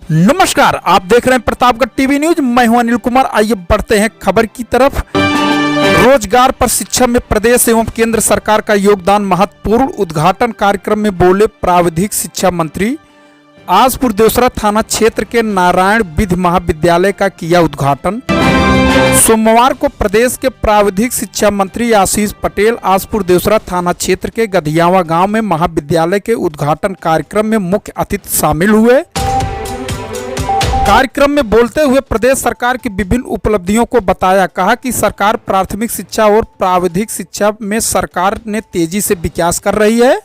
नमस्कार, आप देख रहे हैं प्रतापगढ़ टीवी न्यूज। मैं हूं अनिल कुमार। आइए बढ़ते हैं खबर की तरफ। रोजगार पर शिक्षा में प्रदेश एवं केंद्र सरकार का योगदान महत्वपूर्ण। उद्घाटन कार्यक्रम में बोले प्राविधिक शिक्षा मंत्री। आजपुर देवसरा थाना क्षेत्र के नारायण विधि महाविद्यालय का किया उद्घाटन। सोमवार को प्रदेश के प्राविधिक शिक्षा मंत्री आशीष पटेल आजपुर देवसरा थाना क्षेत्र के गधियावा गांव में महाविद्यालय के उद्घाटन कार्यक्रम में मुख्य अतिथि शामिल हुए। कार्यक्रम में बोलते हुए प्रदेश सरकार की विभिन्न उपलब्धियों को बताया। कहा कि सरकार प्राथमिक शिक्षा और प्राविधिक शिक्षा में सरकार ने तेजी से विकास कर रही है।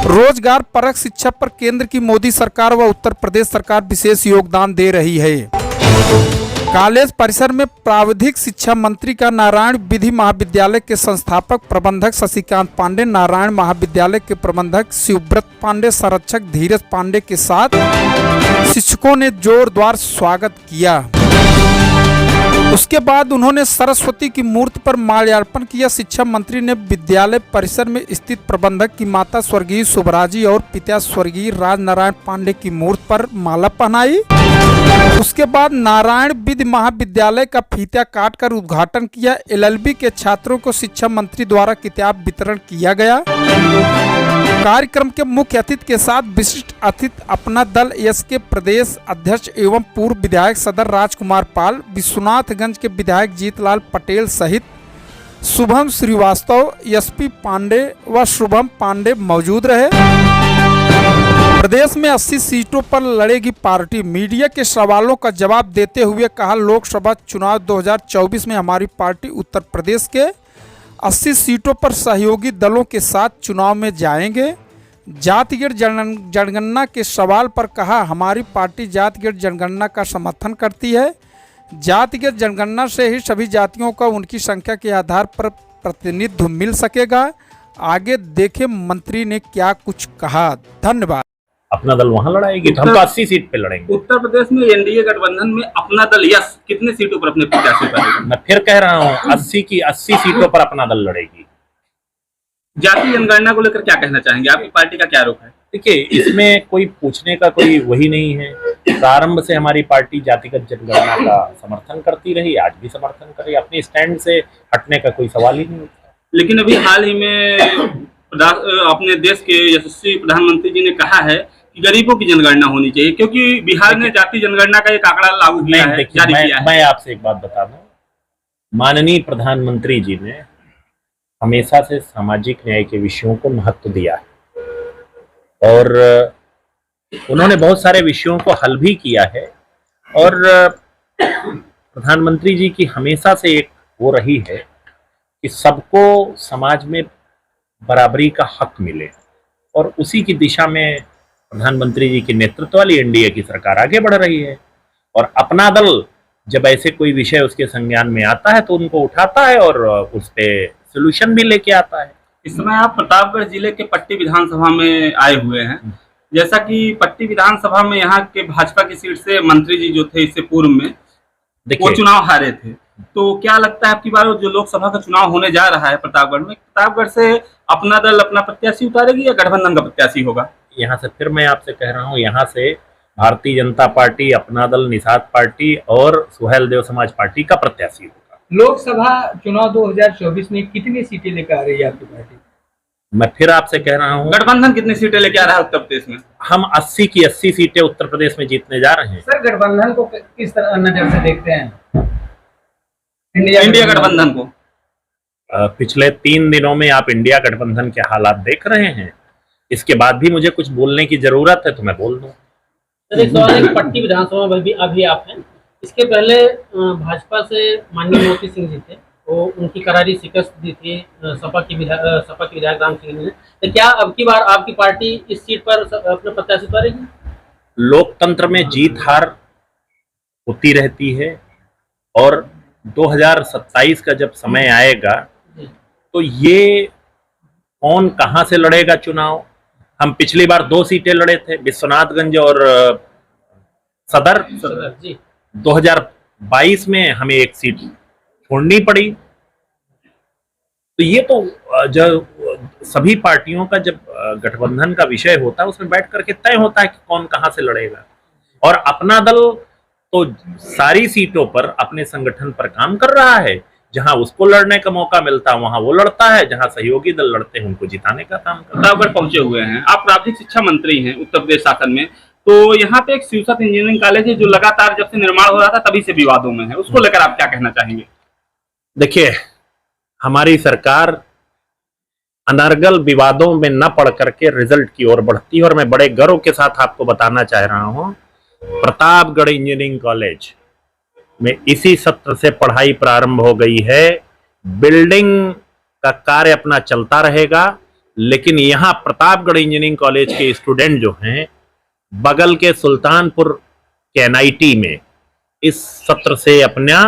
रोजगार परक शिक्षा पर केंद्र की मोदी सरकार व उत्तर प्रदेश सरकार विशेष योगदान दे रही है। कॉलेज परिसर में प्राविधिक शिक्षा मंत्री का नारायण विधि महाविद्यालय के संस्थापक प्रबंधक शशिकांत पांडे, नारायण महाविद्यालय के प्रबंधक शिवव्रत पांडे, संरक्षक धीरज पांडे के साथ शिक्षकों ने जोरदार स्वागत किया। उसके बाद उन्होंने सरस्वती की मूर्ति पर माल्यार्पण किया। शिक्षा मंत्री ने विद्यालय परिसर में स्थित प्रबंधक की माता स्वर्गीय शुभराजी और पिता स्वर्गीय राजनारायण पांडे की मूर्ति पर माला पहनाई। उसके बाद नारायण विधि महाविद्यालय का फीता काटकर उद्घाटन किया। एलएलबी के छात्रों को शिक्षा मंत्री द्वारा किताब वितरण किया गया। कार्यक्रम के मुख्य अतिथि के साथ विशिष्ट अतिथि अपना दल यस के प्रदेश अध्यक्ष एवं पूर्व विधायक सदर राजकुमार पाल, विश्वनाथगंज के विधायक जीतलाल पटेल सहित शुभम श्रीवास्तव, एसपी पांडे व शुभम पांडे मौजूद रहे। प्रदेश में 80 सीटों पर लड़ेगी पार्टी। मीडिया के सवालों का जवाब देते हुए कहा, लोकसभा चुनाव 2024 में हमारी पार्टी उत्तर प्रदेश के 80 सीटों पर सहयोगी दलों के साथ चुनाव में जाएंगे। जातिगत जनगणना के सवाल पर कहा, हमारी पार्टी जातिगत जनगणना का समर्थन करती है। जातिगत जनगणना से ही सभी जातियों का उनकी संख्या के आधार पर प्रतिनिधित्व मिल सकेगा। आगे देखें मंत्री ने क्या कुछ कहा। धन्यवाद। अपना दल वहां लड़ाएगी तो हम तो 80 सीट पे लड़ेंगे। उत्तर प्रदेश में एनडीए गठबंधन में अपना दल यस कितने सीटों पर अपने प्रत्याशी करेगा? मैं फिर कह रहा हूं 80 की 80 सीटों पर अपना दल लड़ेगी। जाति जनगणना को लेकर क्या कहना चाहेंगे? आपकी पार्टी का क्या रुख है? देखिए, इसमें कोई पूछने का कोई वही नहीं है। प्रारंभ से हमारी पार्टी जातिगत जनगणना का समर्थन करती रही, आज भी समर्थन कर रही। अपने स्टैंड से हटने का कोई सवाल ही नहीं होता। लेकिन अभी हाल ही में अपने देश के यशस्वी प्रधानमंत्री जी ने कहा है कि गरीबों की जनगणना होनी चाहिए, क्योंकि बिहार ने जाति जनगणना का एक आंकड़ा लागू किया है, जारी किया है। मैं आपसे एक बात बता दूं, माननीय प्रधानमंत्री जी ने हमेशा से सामाजिक न्याय के विषयों को महत्व दिया है और उन्होंने बहुत सारे विषयों को हल भी किया है। और प्रधानमंत्री जी की हमेशा से एक वो रही है कि सबको समाज में बराबरी का हक मिले, और उसी की दिशा में प्रधानमंत्री जी के नेतृत्व वाली एनडीए की सरकार आगे बढ़ रही है। और अपना दल जब ऐसे कोई विषय उसके संज्ञान में आता है तो उनको उठाता है और उस पे सोल्यूशन भी लेके आता है। इस समय आप प्रतापगढ़ जिले के पट्टी विधानसभा में आए हुए हैं। जैसा कि पट्टी विधानसभा में यहाँ के भाजपा की सीट से मंत्री जी जो थे इससे पूर्व में वो चुनाव हारे थे, तो क्या लगता है आपकी बार जो लोकसभा का चुनाव होने जा रहा है प्रतापगढ़ में, प्रतापगढ़ से अपना दल अपना प्रत्याशी उतारेगी या गठबंधन का प्रत्याशी होगा? यहाँ से फिर मैं आपसे कह रहा हूँ, यहाँ से भारतीय जनता पार्टी, अपना दल, निषाद पार्टी और सुहेल देव समाज पार्टी का प्रत्याशी होगा। लोकसभा चुनाव 2024 में कितनी सीटें लेकर आ रही है आपकी पार्टी? मैं फिर आपसे कह रहा हूँ, गठबंधन कितनी सीटें लेके आ रहा है उत्तर प्रदेश में? हम 80 की 80 सीटें उत्तर प्रदेश में जीतने जा रहे हैं। सर, गठबंधन को किस तरह नजर से देखते हैं? इंडिया गठबंधन को पिछले 3 दिनों में आप इंडिया गठबंधन के हालात देख रहे हैं। इसके बाद भी मुझे कुछ बोलने की जरूरत है तो मैं बोल दूं। सर, एक सवाल है कि पट्टी विधानसभा में भी अभी आप हैं। इसके पहले भाजपा से माननीय मोती सिंह जी थे, वो उनकी करारी शिकस्त दी थी सपा के विधायक राम सिंह ने। तो क्या अब की बार आपकी पार्टी इस सीट पर अपने प्रत्याशी उतारेगी? लोकतंत्र में जीत हार होती रहती है और 2027 का जब समय आएगा तो ये कौन कहां से लड़ेगा चुनाव। हम पिछली बार 2 सीटें लड़े थे, विश्वनाथगंज और सदर जी। 2022 में हमें 1 सीट छोड़नी पड़ी। तो ये तो जो सभी पार्टियों का जब गठबंधन का विषय होता है उसमें बैठ करके तय होता है कि कौन कहां से लड़ेगा। और अपना दल तो सारी सीटों पर अपने संगठन पर काम कर रहा है। जहां उसको लड़ने का मौका मिलता है वहां वो लड़ता है, जहां सहयोगी दल लड़ते हैं उनको जिताने का काम करता है। प्रतापगढ़ पहुंचे हुए हैं, आप प्राथमिक शिक्षा मंत्री हैं उत्तर प्रदेश शासन में, तो यहाँ पे एक शिवसत इंजीनियरिंग कॉलेज है जो लगातार जब से निर्माण हो रहा था तभी से विवादों में है, उसको लेकर आप क्या कहना चाहेंगे? देखिए, हमारी सरकार अनर्गल विवादों में न पड़ करके रिजल्ट की ओर बढ़ती है और मैं बड़े गर्व के साथ आपको बताना चाह रहा हूं, प्रतापगढ़ इंजीनियरिंग कॉलेज में इसी सत्र से पढ़ाई प्रारंभ हो गई है। बिल्डिंग का कार्य अपना चलता रहेगा, लेकिन यहाँ प्रतापगढ़ इंजीनियरिंग कॉलेज के स्टूडेंट जो हैं बगल के सुल्तानपुर के एनआईटी में इस सत्र से अपना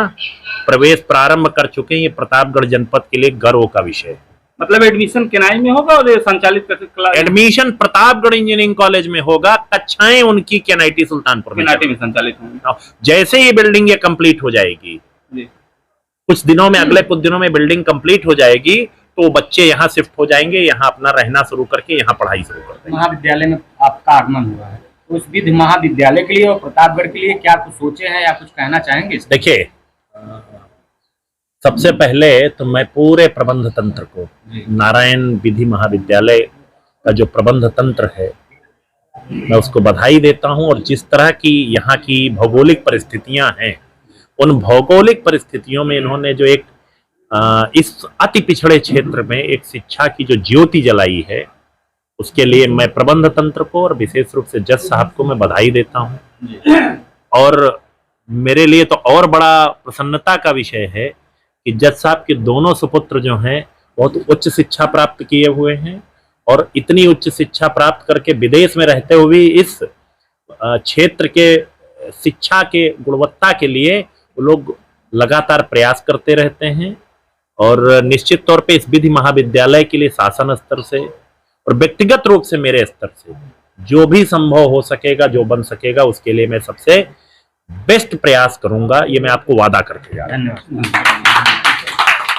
प्रवेश प्रारंभ कर चुके हैं। ये प्रतापगढ़ जनपद के लिए गर्व का विषय है। मतलब एडमिशन केनाई में होगा और संचालित एडमिशन प्रतापगढ़ इंजीनियरिंग कॉलेज में होगा, कक्षाएं उनकी केनआईटी सुल्तानपुर में संचालित होंगी। जैसे ही बिल्डिंग ये कंप्लीट हो जाएगी, कुछ दिनों में, अगले कुछ दिनों में बिल्डिंग कंप्लीट हो जाएगी तो बच्चे यहाँ शिफ्ट हो जाएंगे, यहाँ अपना रहना शुरू करके यहाँ पढ़ाई शुरू कर देंगे। महाविद्यालय में आपका आगमन हुआ है, तो उस विधि महाविद्यालय के लिए और प्रतापगढ़ के लिए क्या कुछ सोचे हैं या कुछ कहना चाहेंगे? देखिए, सबसे पहले तो मैं पूरे प्रबंध तंत्र को, नारायण विधि महाविद्यालय का जो प्रबंध तंत्र है, मैं उसको बधाई देता हूं। और जिस तरह की यहाँ की भौगोलिक परिस्थितियां हैं, उन भौगोलिक परिस्थितियों में इन्होंने जो एक इस अति पिछड़े क्षेत्र में एक शिक्षा की जो ज्योति जलाई है, उसके लिए मैं प्रबंध तंत्र को और विशेष रूप से जज साहब को मैं बधाई देता हूं। और मेरे लिए तो और बड़ा प्रसन्नता का विषय है कि जज साहब के दोनों सुपुत्र जो हैं बहुत उच्च शिक्षा प्राप्त किए हुए हैं और इतनी उच्च शिक्षा प्राप्त करके विदेश में रहते हुए इस क्षेत्र के शिक्षा के गुणवत्ता के लिए वो लोग लगातार प्रयास करते रहते हैं। और निश्चित तौर पे इस विधि महाविद्यालय के लिए शासन स्तर से और व्यक्तिगत रूप से मेरे स्तर से जो भी संभव हो सकेगा, जो बन सकेगा, उसके लिए मैं सबसे बेस्ट प्रयास करूंगा। ये मैं आपको वादा करके जा रहा हूं। धन्यवाद।